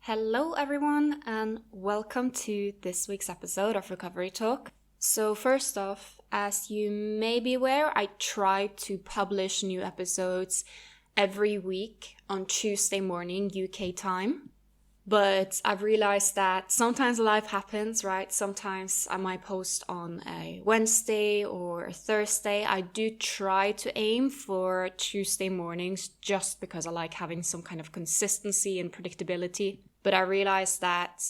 Hello, everyone, and welcome to this week's episode of Recovery Talk. So, first off, as you may be aware, I try to publish new episodes every week on Tuesday morning, UK time. But I've realized that sometimes life happens, right? Sometimes I might post on a Wednesday or a Thursday. I do try to aim for Tuesday mornings just because I like having some kind of consistency and predictability. But I realized that,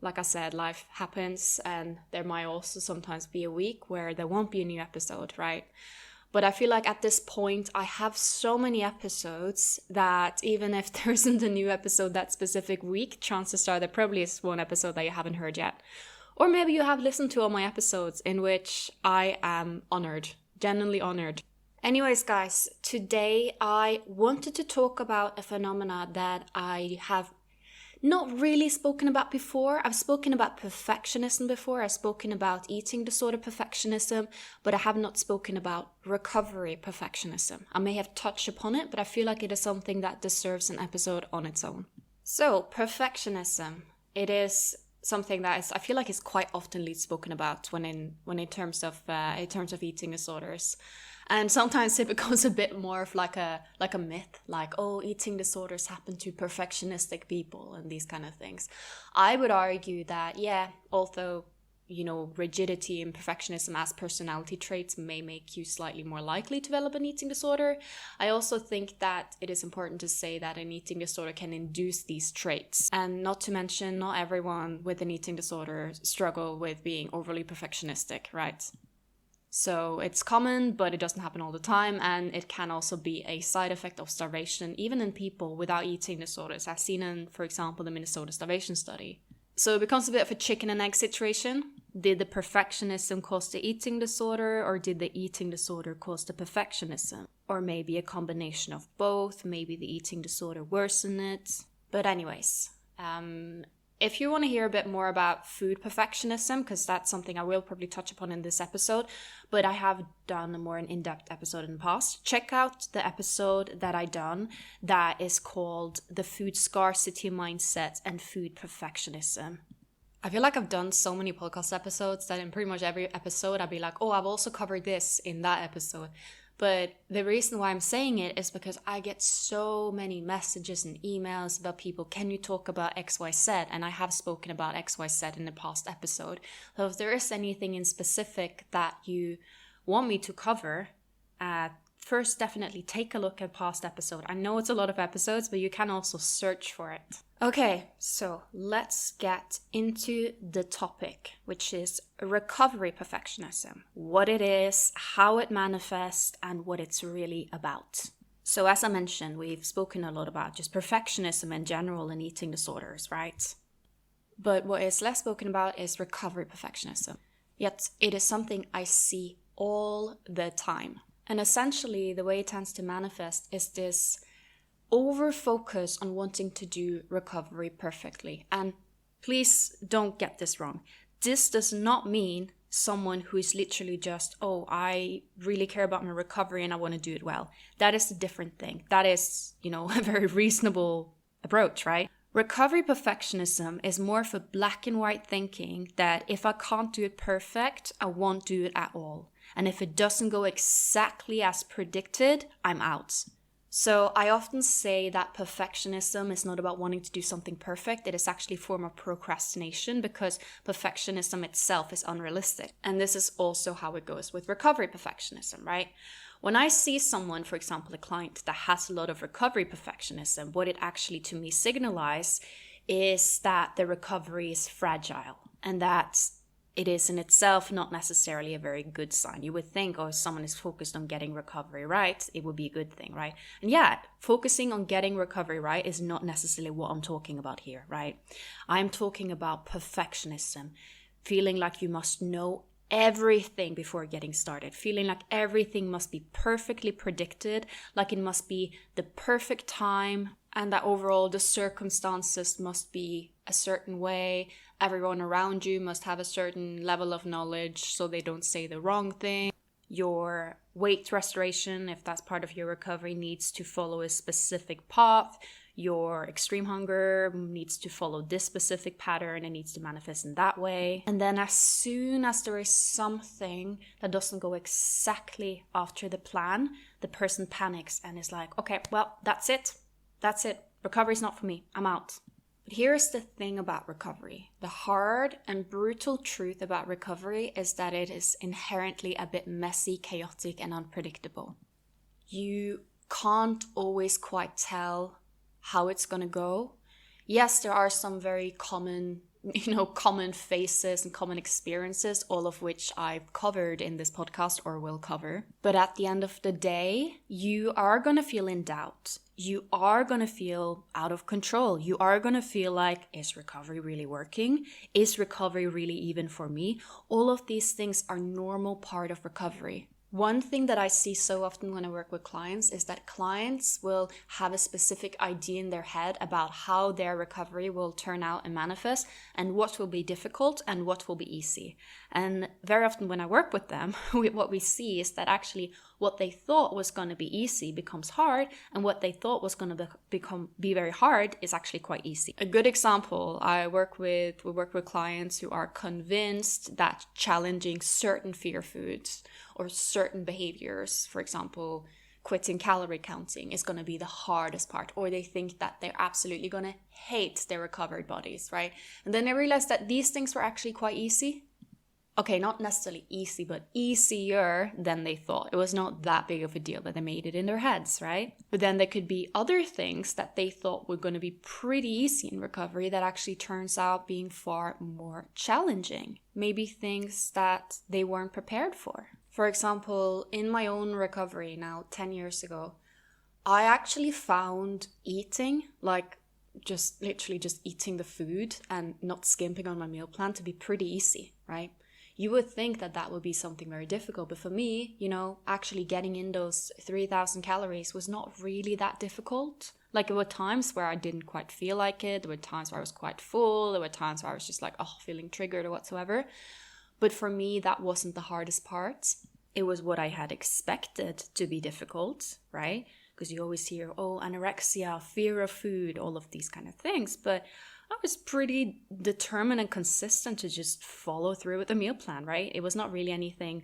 like I said, life happens and there might also sometimes be a week where there won't be a new episode, right? But I feel like at this point, I have so many episodes that even if there isn't a new episode that specific week, chances are there probably is one episode that you haven't heard yet. Or maybe you have listened to all my episodes, in which I am honored, genuinely honored. Anyways, guys, today I wanted to talk about a phenomena that I have not really spoken about before. I've spoken about perfectionism before. I've spoken about eating disorder perfectionism, but I have not spoken about recovery perfectionism. I may have touched upon it, but I feel like it is something that deserves an episode on its own. So, perfectionism. It is something that I feel like is quite often spoken about when in terms of eating disorders. And sometimes it becomes a bit more of like a myth, like, oh, eating disorders happen to perfectionistic people and these kind of things. I would argue that, although, rigidity and perfectionism as personality traits may make you slightly more likely to develop an eating disorder, I also think that it is important to say that an eating disorder can induce these traits. And not to mention, not everyone with an eating disorder struggle with being overly perfectionistic, right? So it's common, but it doesn't happen all the time, and it can also be a side effect of starvation, even in people without eating disorders, as seen in, for example, the Minnesota starvation study. So it becomes a bit of a chicken and egg situation. Did the perfectionism cause the eating disorder, or did the eating disorder cause the perfectionism? Or maybe a combination of both, maybe the eating disorder worsened it. But anyways, if you want to hear a bit more about food perfectionism, because that's something I will probably touch upon in this episode, but I have done a more in-depth episode in the past, check out the episode that I done that is called The Food Scarcity Mindset and Food Perfectionism. I feel like I've done so many podcast episodes that in pretty much every episode I'll be like, oh, I've also covered this in that episode. But the reason why I'm saying it is because I get so many messages and emails about people, can you talk about XYZ? And I have spoken about XYZ in the past episode. So if there is anything in specific that you want me to cover, first definitely take a look at past episode. I know it's a lot of episodes, but you can also search for it. Okay, so let's get into the topic, which is recovery perfectionism. What it is, how it manifests, and what it's really about. So as I mentioned, we've spoken a lot about just perfectionism in general and eating disorders, right? But what is less spoken about is recovery perfectionism. Yet it is something I see all the time. And essentially, the way it tends to manifest is this over-focus on wanting to do recovery perfectly. And please don't get this wrong. This does not mean someone who is literally just, oh, I really care about my recovery and I want to do it well. That is a different thing. That is, a very reasonable approach, right? Recovery perfectionism is more of a black and white thinking that if I can't do it perfect, I won't do it at all. And if it doesn't go exactly as predicted, I'm out. So I often say that perfectionism is not about wanting to do something perfect. It is actually a form of procrastination because perfectionism itself is unrealistic. And this is also how it goes with recovery perfectionism, right? When I see someone, for example, a client that has a lot of recovery perfectionism, what it actually to me signalizes is that the recovery is fragile and that it is in itself not necessarily a very good sign. You would think, oh, if someone is focused on getting recovery right, it would be a good thing, right? And yeah, focusing on getting recovery right is not necessarily what I'm talking about here, right? I'm talking about perfectionism, feeling like you must know everything before getting started, feeling like everything must be perfectly predicted, like it must be the perfect time, and that overall the circumstances must be a certain way. Everyone around you must have a certain level of knowledge so they don't say the wrong thing. Your weight restoration, if that's part of your recovery, needs to follow a specific path. your extreme hunger needs to follow this specific pattern, it needs to manifest in that way. And then as soon as there is something that doesn't go exactly after the plan, the person panics and is like, okay, well, that's it. Recovery's not for me. I'm out. But here's the thing about recovery. The hard and brutal truth about recovery is that it is inherently a bit messy, chaotic, and unpredictable. You can't always quite tell how it's going to go. Yes, there are some very common phases and common experiences, all of which I've covered in this podcast or will cover. But at the end of the day, you are going to feel in doubt. You are going to feel out of control. You are going to feel like, is recovery really working? Is recovery really even for me? All of these things are normal part of recovery. One thing that I see so often when I work with clients is that clients will have a specific idea in their head about how their recovery will turn out and manifest, and what will be difficult and what will be easy. And very often when I work with them, what we see is that actually what they thought was going to be easy becomes hard, and what they thought was going to be very hard is actually quite easy. A good example, we work with clients who are convinced that challenging certain fear foods or certain behaviors, for example, quitting calorie counting, is going to be the hardest part, or they think that they're absolutely going to hate their recovered bodies, right? And then they realize that these things were actually quite easy. Okay, not necessarily easy, but easier than they thought. It was not that big of a deal that they made it in their heads, right? But then there could be other things that they thought were going to be pretty easy in recovery that actually turns out being far more challenging. Maybe things that they weren't prepared for. For example, in my own recovery now, 10 years ago, I actually found eating, like just literally just eating the food and not skimping on my meal plan, to be pretty easy, right? You would think that that would be something very difficult, but for me, actually getting in those 3,000 calories was not really that difficult. Like, there were times where I didn't quite feel like it, there were times where I was quite full, there were times where I was just like, feeling triggered or whatsoever. But for me, that wasn't the hardest part. It was what I had expected to be difficult, right? Because you always hear, anorexia, fear of food, all of these kind of things. But I was pretty determined and consistent to just follow through with the meal plan, right? It was not really anything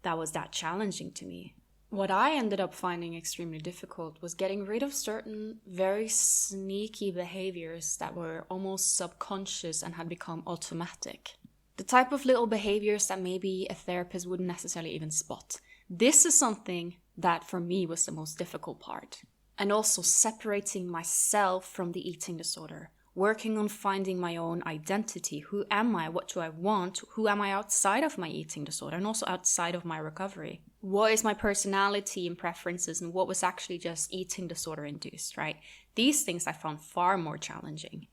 that was that challenging to me. What I ended up finding extremely difficult was getting rid of certain very sneaky behaviors that were almost subconscious and had become automatic. The type of little behaviors that maybe a therapist wouldn't necessarily even spot. This is something that for me was the most difficult part. And also separating myself from the eating disorder. Working on finding my own identity. Who am I? What do I want? Who am I outside of my eating disorder and also outside of my recovery? What is my personality and preferences, and what was actually just eating disorder induced, right? These things I found far more challenging.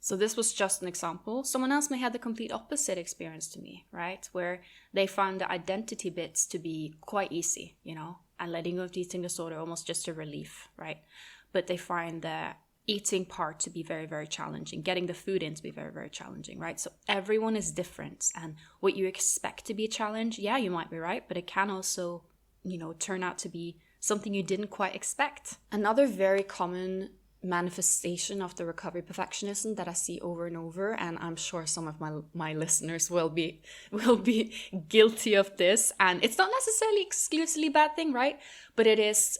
So this was just an example. Someone else may have the complete opposite experience to me, right? Where they found the identity bits to be quite easy, and letting go of the eating disorder almost just a relief, right? But they find the eating part to be very, very challenging, getting the food in to be very, very challenging, right? So everyone is different, and what you expect to be a challenge, yeah, you might be right, but it can also, turn out to be something you didn't quite expect. Another very common manifestation of the recovery perfectionism that I see over and over, and I'm sure some of my listeners will be guilty of this, and it's not necessarily exclusively a bad thing, right? But it is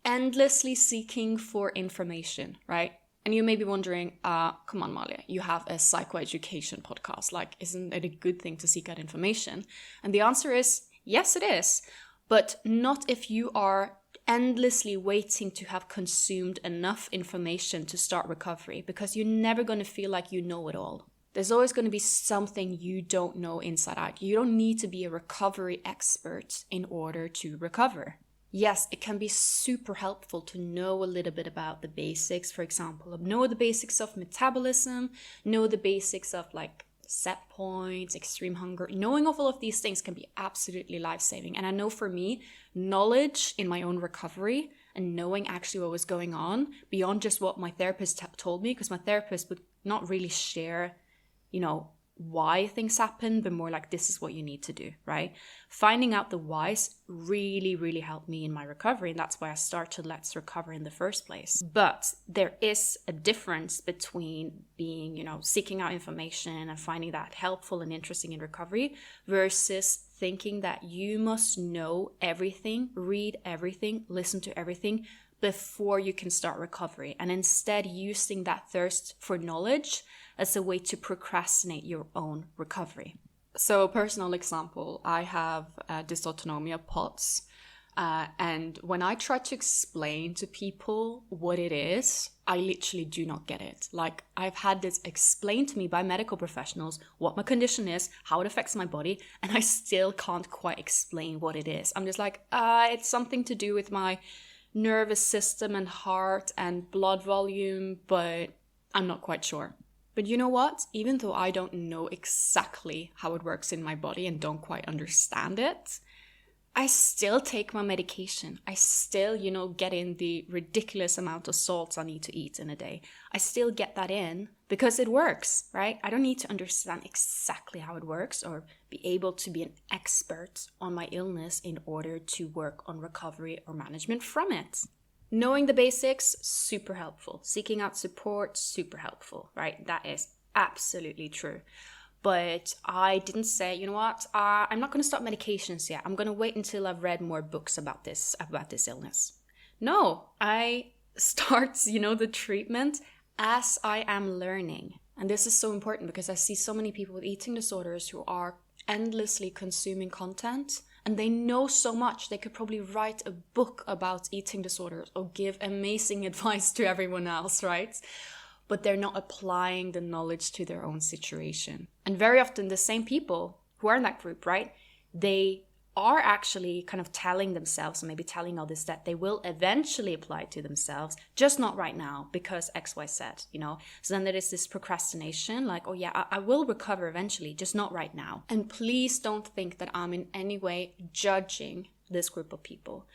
endlessly seeking for information, right? And you may be wondering, come on, Malia, you have a psychoeducation podcast. Like, isn't it a good thing to seek out information? And the answer is, yes, it is. But not if you are endlessly waiting to have consumed enough information to start recovery, because you're never going to feel like you know it all. There's always going to be something you don't know inside out. You don't need to be a recovery expert in order to recover. Yes, it can be super helpful to know a little bit about the basics, for example, know the basics of metabolism, know the basics of like set points, extreme hunger. Knowing of all of these things can be absolutely life-saving. And I know for me, knowledge in my own recovery and knowing actually what was going on beyond just what my therapist told me, because my therapist would not really share, why things happen, but more like this is what you need to do, right? Finding out the whys really, really helped me in my recovery. And that's why I started Let's Recover in the first place. But there is a difference between being, seeking out information and finding that helpful and interesting in recovery versus thinking that you must know everything, read everything, listen to everything before you can start recovery, and instead using that thirst for knowledge as a way to procrastinate your own recovery. So, personal example, I have dysautonomia POTS, and when I try to explain to people what it is, I literally do not get it. Like, I've had this explained to me by medical professionals, what my condition is, how it affects my body, and I still can't quite explain what it is. I'm just like, it's something to do with my nervous system and heart and blood volume, but I'm not quite sure. But you know what? Even though I don't know exactly how it works in my body and don't quite understand it, I still take my medication. I still, get in the ridiculous amount of salts I need to eat in a day. I still get that in because it works, right? I don't need to understand exactly how it works or be able to be an expert on my illness in order to work on recovery or management from it. Knowing the basics, super helpful. Seeking out support, super helpful, right? That is absolutely true. But I didn't say, you know what, I'm not going to start medications yet. I'm going to wait until I've read more books about this illness. No, I start, the treatment as I am learning. And this is so important because I see so many people with eating disorders who are endlessly consuming content, and they know so much. They could probably write a book about eating disorders or give amazing advice to everyone else, right? But they're not applying the knowledge to their own situation. And very often the same people who are in that group, right, they are actually kind of telling themselves, and maybe telling others, that they will eventually apply it to themselves, just not right now because X, Y, Z, So then there is this procrastination, like, oh yeah, I will recover eventually, just not right now. And please don't think that I'm in any way judging this group of people.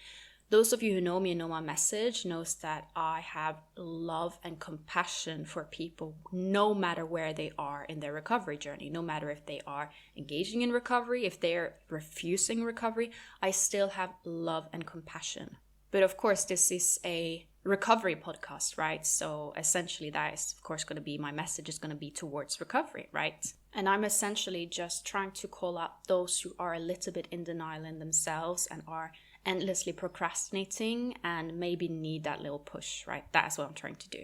Those of you who know me and know my message knows that I have love and compassion for people no matter where they are in their recovery journey, no matter if they are engaging in recovery, if they're refusing recovery, I still have love and compassion. But of course, this is a recovery podcast, right? So essentially that is, of course, going to be, my message is going to be towards recovery, right? And I'm essentially just trying to call out those who are a little bit in denial in themselves and are endlessly procrastinating and maybe need that little push, right? That's what I'm trying to do.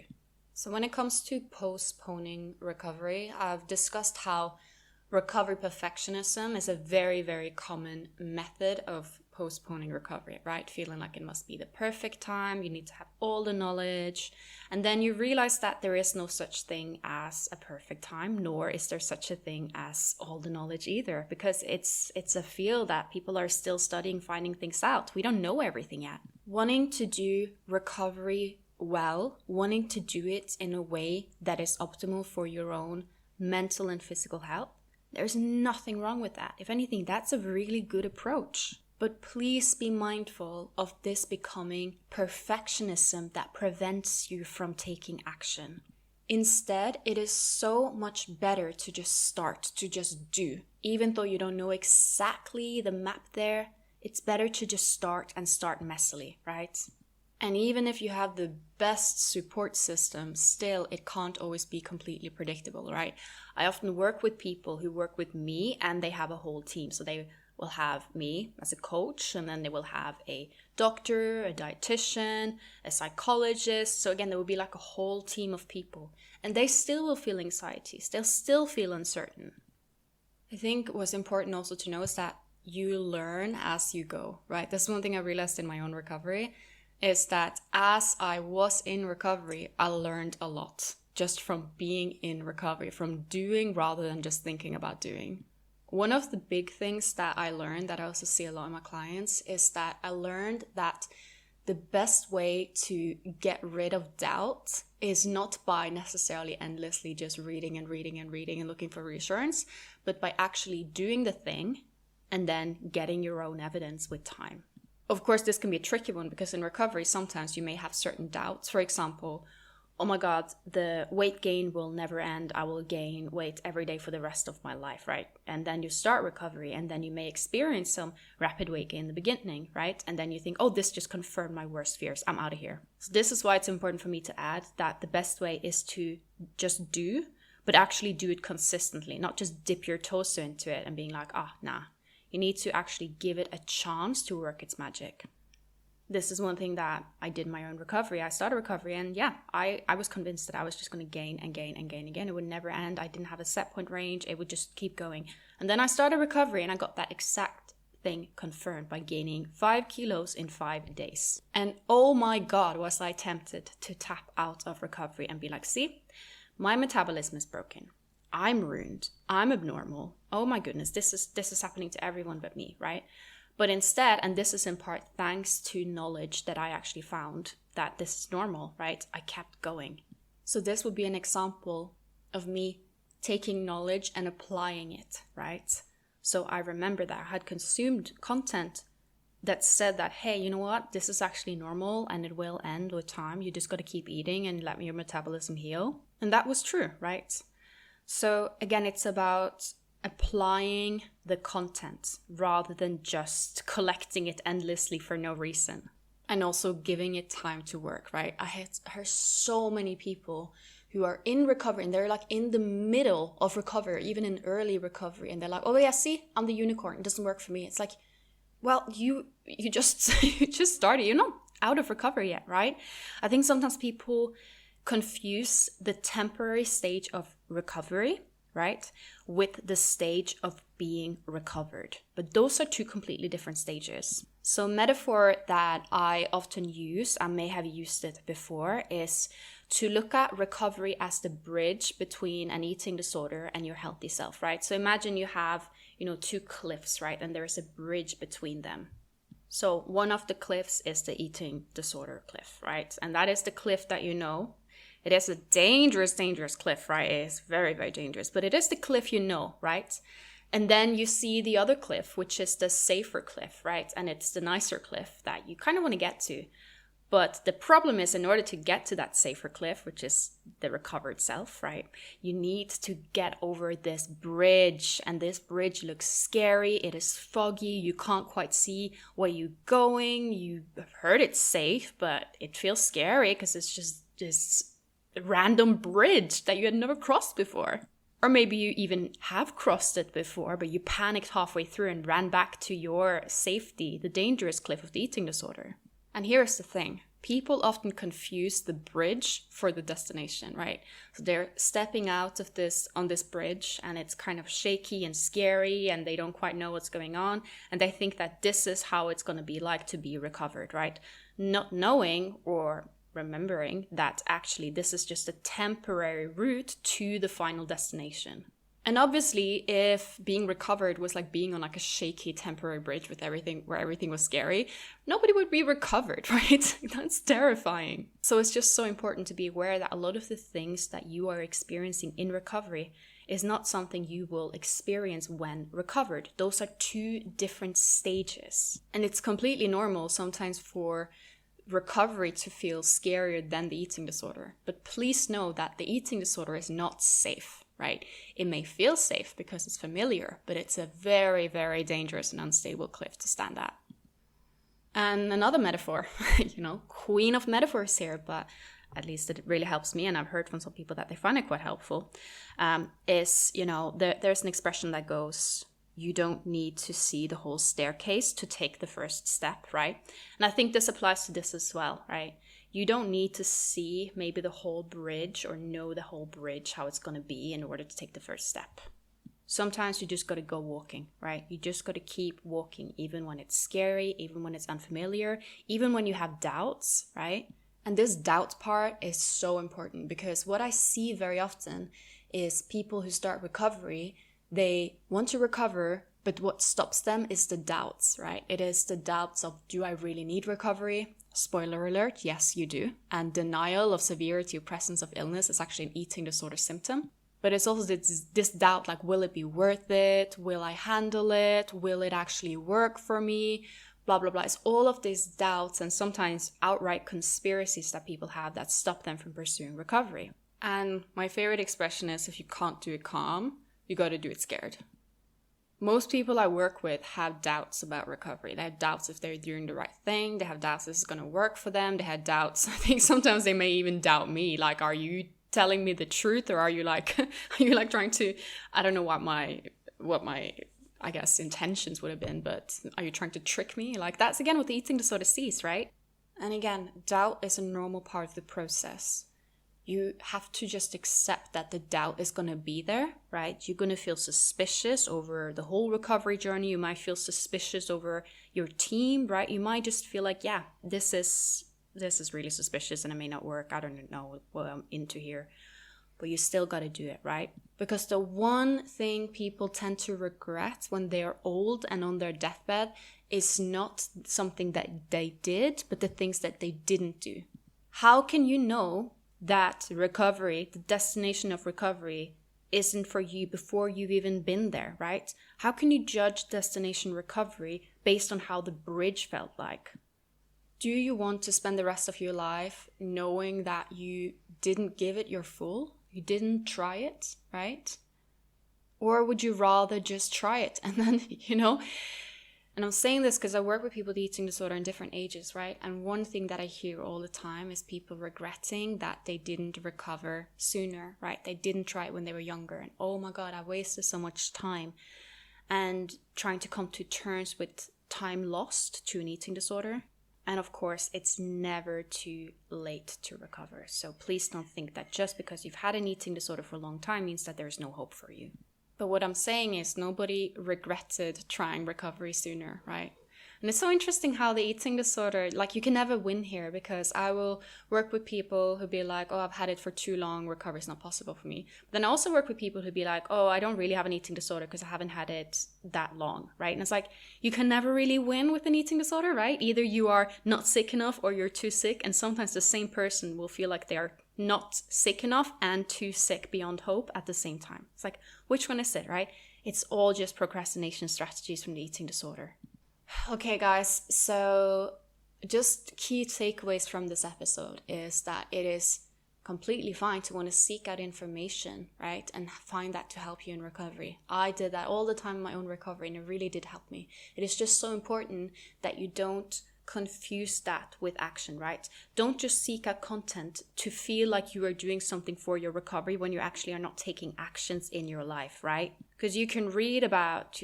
So when it comes to postponing recovery, I've discussed how recovery perfectionism is a very, very common method of postponing recovery, right? Feeling like it must be the perfect time, you need to have all the knowledge, and then you realize that there is no such thing as a perfect time, nor is there such a thing as all the knowledge either, because it's a field that people are still studying, finding things out. We don't know everything yet. Wanting to do recovery well, wanting to do it in a way that is optimal for your own mental and physical health, there's nothing wrong with that. If anything, that's a really good approach. But please be mindful of this becoming perfectionism that prevents you from taking action. Instead, it is so much better to just start, to just do. Even though you don't know exactly the map there, it's better to just start and start messily, right? And even if you have the best support system, still it can't always be completely predictable, right? I often work with people who work with me and they have a whole team. So they will have me as a coach, and then they will have a doctor, a dietitian, a psychologist. So again, there will be like a whole team of people, and they still will feel anxieties. They'll still feel uncertain. I think what's important also to know is that you learn as you go, right? That's one thing I realized in my own recovery, is that as I was in recovery, I learned a lot just from being in recovery, from doing rather than just thinking about doing. One of the big things that I learned, that I also see a lot in my clients, is that I learned that the best way to get rid of doubt is not by necessarily endlessly just reading and looking for reassurance, but by actually doing the thing and then getting your own evidence with time. Of course, this can be a tricky one because in recovery, sometimes you may have certain doubts. For example, oh my God, the weight gain will never end. I will gain weight every day for the rest of my life, right? And then you start recovery, and then you may experience some rapid weight gain in the beginning, right? And then you think, oh, this just confirmed my worst fears. I'm out of here. So this is why it's important for me to add that the best way is to just do, but actually do it consistently, not just dip your toes into it and being like, nah. You need to actually give it a chance to work its magic. This is one thing that I did in my own recovery. I started recovery, and I was convinced that I was just going to gain and gain and gain again. It would never end. I didn't have a set point range. It would just keep going. And then I started recovery, and I got that exact thing confirmed by gaining 5 kilos in 5 days. And oh my God, was I tempted to tap out of recovery and be like, see, my metabolism is broken. I'm ruined. I'm abnormal. Oh my goodness, this is happening to everyone but me, right? But instead, and this is in part thanks to knowledge that I actually found that this is normal, right? I kept going. So this would be an example of me taking knowledge and applying it, right? So I remember that I had consumed content that said that, hey, you know what? This is actually normal and it will end with time. You just got to keep eating and let your metabolism heal. And that was true, right? So again, it's about applying the content rather than just collecting it endlessly for no reason, and also giving it time to work, right? I heard so many people who are in recovery and they're like in the middle of recovery, even in early recovery, and they're like, oh yeah, see, I'm the unicorn, it doesn't work for me. It's like, well, you just you just started, you're not out of recovery yet, right? I think sometimes people confuse the temporary stage of recovery, right, with the stage of being recovered. But those are two completely different stages. So metaphor that I often use, I may have used it before, is to look at recovery as the bridge between an eating disorder and your healthy self, right? So imagine you have, two cliffs, right? And there's a bridge between them. So one of the cliffs is the eating disorder cliff, right? And that is the cliff that it is a dangerous, dangerous cliff, right? It's very, very dangerous, but it is the cliff right? And then you see the other cliff, which is the safer cliff, right? And it's the nicer cliff that you kind of want to get to. But the problem is, in order to get to that safer cliff, which is the recovered self, right? You need to get over this bridge, and this bridge looks scary. It is foggy. You can't quite see where you're going. You've heard it's safe, but it feels scary because it's just this random bridge that you had never crossed before. Or maybe you even have crossed it before, but you panicked halfway through and ran back to your safety, the dangerous cliff of the eating disorder. And here's the thing. People often confuse the bridge for the destination, right? So they're stepping out of on this bridge, and it's kind of shaky and scary, and they don't quite know what's going on. And they think that this is how it's going to be like to be recovered, right? Not knowing or remembering that actually this is just a temporary route to the final destination. And obviously, if being recovered was like being on like a shaky temporary bridge with where everything was scary, nobody would be recovered, right? That's terrifying. So it's just so important to be aware that a lot of the things that you are experiencing in recovery is not something you will experience when recovered. Those are two different stages. And it's completely normal sometimes for recovery to feel scarier than the eating disorder. But please know that the eating disorder is not safe, right? It may feel safe because it's familiar, but it's a very, very dangerous and unstable cliff to stand at. And another metaphor, queen of metaphors here, but at least it really helps me, and I've heard from some people that they find it quite helpful, is, there's an expression that goes, you don't need to see the whole staircase to take the first step, right? And I think this applies to this as well, right? You don't need to see maybe the whole bridge or know the whole bridge, how it's going to be in order to take the first step. Sometimes you just got to go walking, right? You just got to keep walking, even when it's scary, even when it's unfamiliar, even when you have doubts, right? And this doubt part is so important, because what I see very often is people who start recovery, they want to recover, but what stops them is the doubts, right? It is the doubts of, do I really need recovery? Spoiler alert, yes, you do. And denial of severity or presence of illness is actually an eating disorder symptom. But it's also this doubt, like, will it be worth it? Will I handle it? Will it actually work for me? blah, blah, blah. It's all of these doubts and sometimes outright conspiracies that people have that stop them from pursuing recovery. And my favorite expression is, if you can't do it calm, you got to do it scared. Most people I work with have doubts about recovery. They have doubts if they're doing the right thing. They have doubts if it's going to work for them. They have doubts. I think sometimes they may even doubt me. Like, are you telling me the truth, or are you like trying to, I don't know what my I guess intentions would have been, but are you trying to trick me? Like, that's again what the eating disorder sees, right? And again, doubt is a normal part of the process. You have to just accept that the doubt is going to be there, right? You're going to feel suspicious over the whole recovery journey. You might feel suspicious over your team, right? You might just feel like, yeah, this is really suspicious and it may not work. I don't know what I'm into here. But you still got to do it, right? Because the one thing people tend to regret when they're old and on their deathbed is not something that they did, but the things that they didn't do. How can you know that recovery, the destination of recovery, isn't for you before you've even been there, right? How can you judge destination recovery based on how the bridge felt like? Do you want to spend the rest of your life knowing that you didn't give it your full? You didn't try it, right? Or would you rather just try it and then, And I'm saying this because I work with people with eating disorder in different ages, right? And one thing that I hear all the time is people regretting that they didn't recover sooner, right? They didn't try it when they were younger. And oh my God, I wasted so much time. And trying to come to terms with time lost to an eating disorder. And of course, it's never too late to recover. So please don't think that just because you've had an eating disorder for a long time means that there's no hope for you. But what I'm saying is nobody regretted trying recovery sooner, right? And it's so interesting how the eating disorder, like, you can never win here, because I will work with people who be like, oh, I've had it for too long, recovery is not possible for me. But then I also work with people who be like, oh, I don't really have an eating disorder because I haven't had it that long, right? And it's like, you can never really win with an eating disorder, right? Either you are not sick enough or you're too sick. And sometimes the same person will feel like they are not sick enough and too sick beyond hope at the same time. It's like, which one is it, right? It's all just procrastination strategies from the eating disorder. Okay, guys, so just key takeaways from this episode is that it is completely fine to want to seek out information, right? And find that to help you in recovery. I did that all the time in my own recovery, and it really did help me. It is just so important that you don't confuse that with action, right? Don't just seek out content to feel like you are doing something for your recovery when you actually are not taking actions in your life, right? Because you can read about,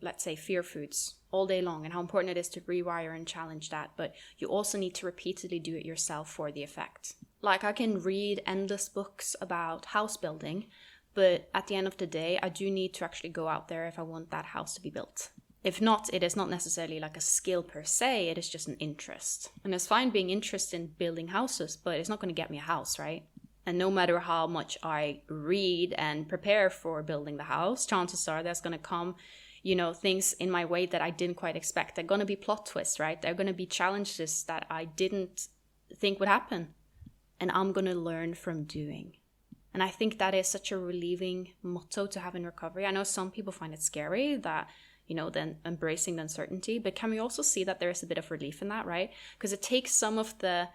let's say fear foods all day long and how important it is to rewire and challenge that, but you also need to repeatedly do it yourself for the effect. Like, I can read endless books about house building, but at the end of the day, I do need to actually go out there if I want that house to be built. If not, it is not necessarily like a skill per se, it is just an interest. And it's fine being interested in building houses, but it's not going to get me a house, right? And no matter how much I read and prepare for building the house, chances are there's going to come, things in my way that I didn't quite expect. They're going to be plot twists, right? They're going to be challenges that I didn't think would happen. And I'm going to learn from doing. And I think that is such a relieving motto to have in recovery. I know some people find it scary that, then embracing the uncertainty. But can we also see that there is a bit of relief in that, right? Because it takes some of the,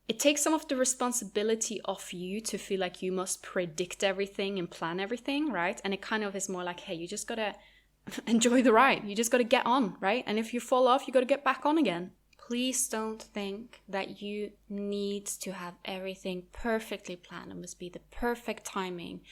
it takes some of the responsibility off you to feel like you must predict everything and plan everything, right? And it kind of is more like, hey, you just got to enjoy the ride. You just got to get on, right? And if you fall off, you got to get back on again. Please don't think that you need to have everything perfectly planned. It must be the perfect timing.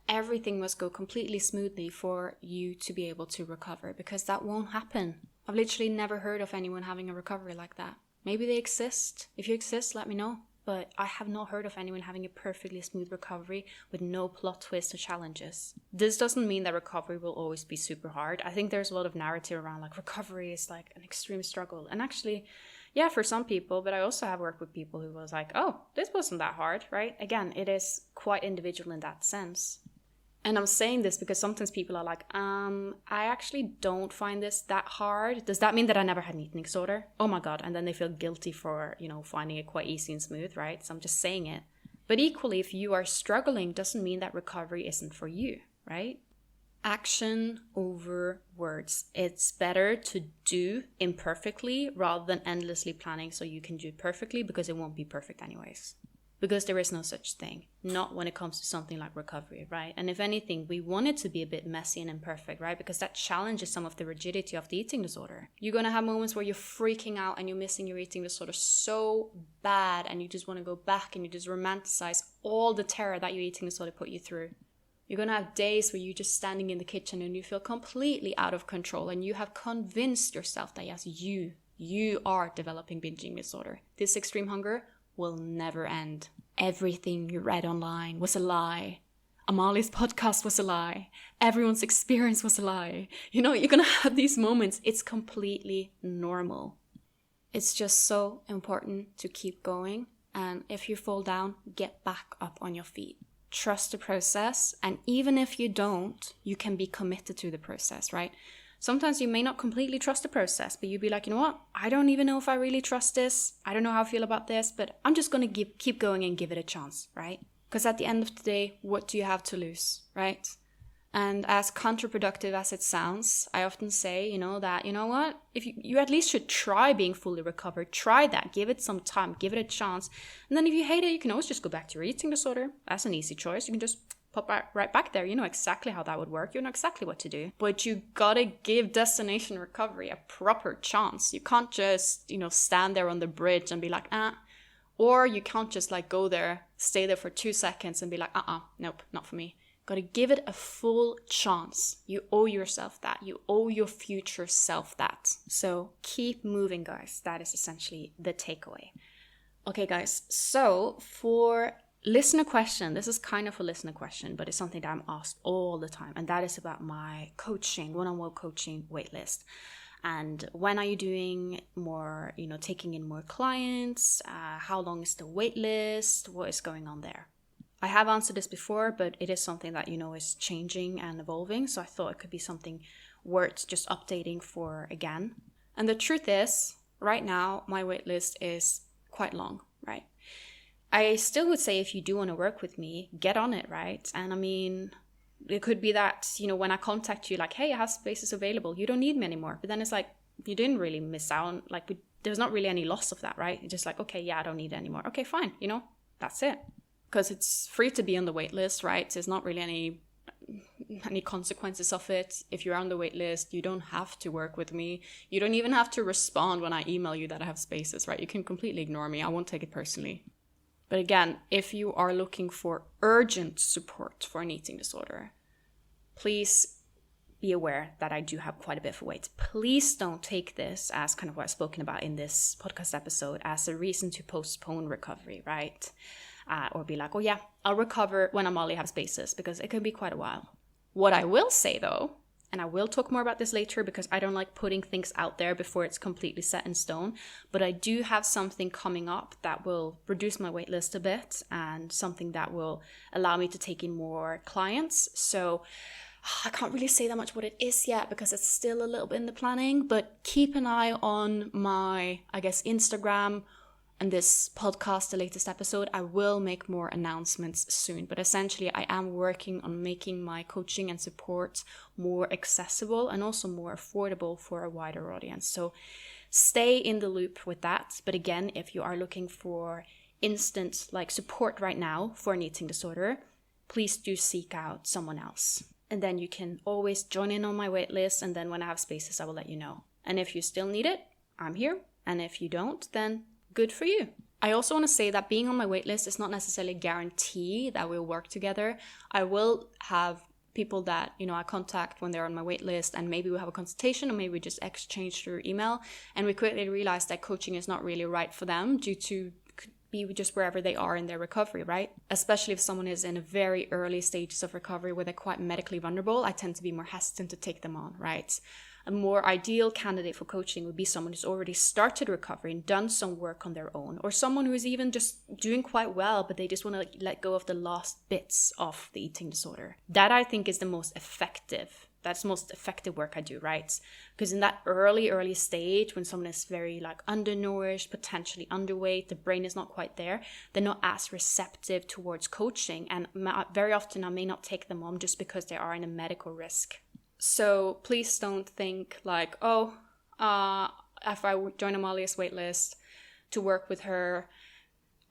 Everything must go completely smoothly for you to be able to recover, because that won't happen. I've literally never heard of anyone having a recovery like that. Maybe they exist. If you exist, let me know. But I have not heard of anyone having a perfectly smooth recovery with no plot twists or challenges. This doesn't mean that recovery will always be super hard. I think there's a lot of narrative around like recovery is like an extreme struggle. And actually, yeah, for some people, but I also have worked with people who was like, oh, this wasn't that hard, right? Again, it is quite individual in that sense. And I'm saying this because sometimes people are like, I actually don't find this that hard. Does that mean that I never had an eating disorder? Oh my God. And then they feel guilty for, finding it quite easy and smooth, right? So I'm just saying it. But equally, if you are struggling, doesn't mean that recovery isn't for you, right? Action over words. It's better to do imperfectly rather than endlessly planning so you can do it perfectly, because it won't be perfect anyways. Because there is no such thing, not when it comes to something like recovery, right? And if anything, we want it to be a bit messy and imperfect, right? Because that challenges some of the rigidity of the eating disorder. You're going to have moments where you're freaking out and you're missing your eating disorder so bad, and you just want to go back and you just romanticize all the terror that your eating disorder put you through. You're going to have days where you're just standing in the kitchen and you feel completely out of control, and you have convinced yourself that yes, you are developing binging disorder. This extreme hunger will never end. Everything you read online was a lie. Amali's podcast was a lie. Everyone's experience was a lie. You're going to have these moments. It's completely normal. It's just so important to keep going. And if you fall down, get back up on your feet. Trust the process. And even if you don't, you can be committed to the process, right? Sometimes you may not completely trust the process, but you'd be like, you know what? I don't even know if I really trust this. I don't know how I feel about this, but I'm just going to keep going and give it a chance, right? Because at the end of the day, what do you have to lose, right? And as counterproductive as it sounds, I often say, that, you know what? If you at least should try being fully recovered. Try that. Give it some time. Give it a chance. And then if you hate it, you can always just go back to your eating disorder. That's an easy choice. You can just pop right back there. You know exactly how that would work. You know exactly what to do. But you gotta give destination recovery a proper chance. You can't just, stand there on the bridge and be like, Or you can't just go there, stay there for 2 seconds and be like, nope, not for me. Gotta give it a full chance. You owe yourself that. You owe your future self that. So keep moving, guys. That is essentially the takeaway. Okay, guys. So for listener question, this is kind of a listener question, but it's something that I'm asked all the time, and that is about my coaching, one-on-one coaching waitlist. And when are you doing more, taking in more clients? How long is the waitlist? What is going on there? I have answered this before, but it is something that, is changing and evolving. So I thought it could be something worth just updating for again. And the truth is, right now, my waitlist is quite long, right? I still would say if you do want to work with me, get on it, right? And I mean, it could be that, when I contact you, like, hey, I have spaces available. You don't need me anymore. But then it's like, you didn't really miss out. There's not really any loss of that, right? It's just like, okay, yeah, I don't need it anymore. Okay, fine. That's it. Because it's free to be on the wait list, right? There's not really any consequences of it. If you're on the wait list, you don't have to work with me. You don't even have to respond when I email you that I have spaces, right? You can completely ignore me. I won't take it personally. But again, if you are looking for urgent support for an eating disorder, please be aware that I do have quite a bit of weight. Please don't take this as kind of what I've spoken about in this podcast episode as a reason to postpone recovery, right? Or be like, oh yeah, I'll recover when Amalie has spaces, because it can be quite a while. What I will say though, and I will talk more about this later because I don't like putting things out there before it's completely set in stone, but I do have something coming up that will reduce my waitlist a bit and something that will allow me to take in more clients. So I can't really say that much what it is yet because it's still a little bit in the planning, but keep an eye on my, Instagram and this podcast, the latest episode. I will make more announcements soon, but essentially I am working on making my coaching and support more accessible and also more affordable for a wider audience. So stay in the loop with that. But again, if you are looking for instant support right now for an eating disorder, please do seek out someone else. And then you can always join in on my waitlist, and then when I have spaces, I will let you know. And if you still need it, I'm here. And if you don't, then good for you. I also want to say that being on my waitlist is not necessarily a guarantee that we'll work together. I will have people that, I contact when they're on my waitlist, and maybe we'll have a consultation, or maybe we just exchange through email. And we quickly realize that coaching is not really right for them due to be just wherever they are in their recovery, right? Especially if someone is in a very early stages of recovery where they're quite medically vulnerable, I tend to be more hesitant to take them on, right? A more ideal candidate for coaching would be someone who's already started recovery and done some work on their own, or someone who is even just doing quite well, but they just want to let go of the last bits of the eating disorder. That I think is the most effective That's the most effective work I do, right? Because in that early stage, when someone is very like undernourished, potentially underweight, the brain is not quite there, they're not as receptive towards coaching. And very often I may not take them on just because they are in a medical risk. So please don't think like, oh, if I join Amalia's waitlist to work with her,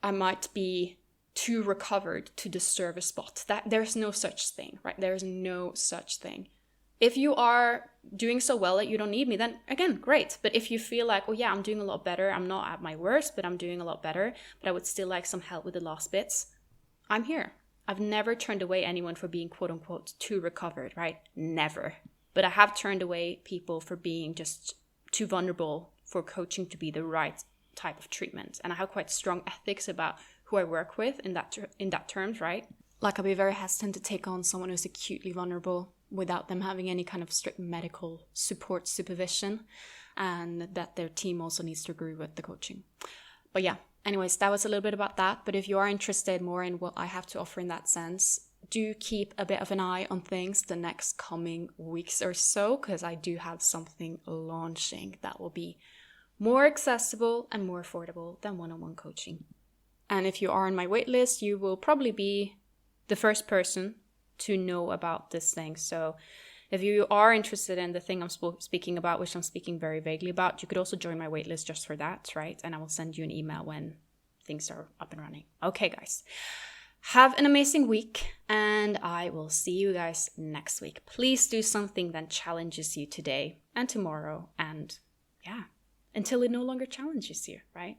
I might be too recovered to deserve a spot. That there's no such thing, right? There's no such thing. If you are doing so well that you don't need me, then again, great. But if you feel like, oh yeah, I'm doing a lot better, I'm not at my worst, but I'm doing a lot better, but I would still like some help with the last bits, I'm here. I've never turned away anyone for being quote unquote too recovered, right? Never. But I have turned away people for being just too vulnerable for coaching to be the right type of treatment. And I have quite strong ethics about who I work with in that terms, right? Like I'll be very hesitant to take on someone who's acutely vulnerable without them having any kind of strict medical support supervision, and that their team also needs to agree with the coaching. But yeah, anyways, that was a little bit about that. But if you are interested more in what I have to offer in that sense, do keep a bit of an eye on things the next coming weeks or so, because I do have something launching that will be more accessible and more affordable than one-on-one coaching. And if you are on my waitlist, you will probably be the first person to know about this thing. So if you are interested in the thing I'm speaking about, which I'm speaking very vaguely about, you could also join my waitlist just for that, right? And I will send you an email when things are up and running. Okay, guys. Have an amazing week, and I will see you guys next week. Please do something that challenges you today and tomorrow, and yeah, until it no longer challenges you, right?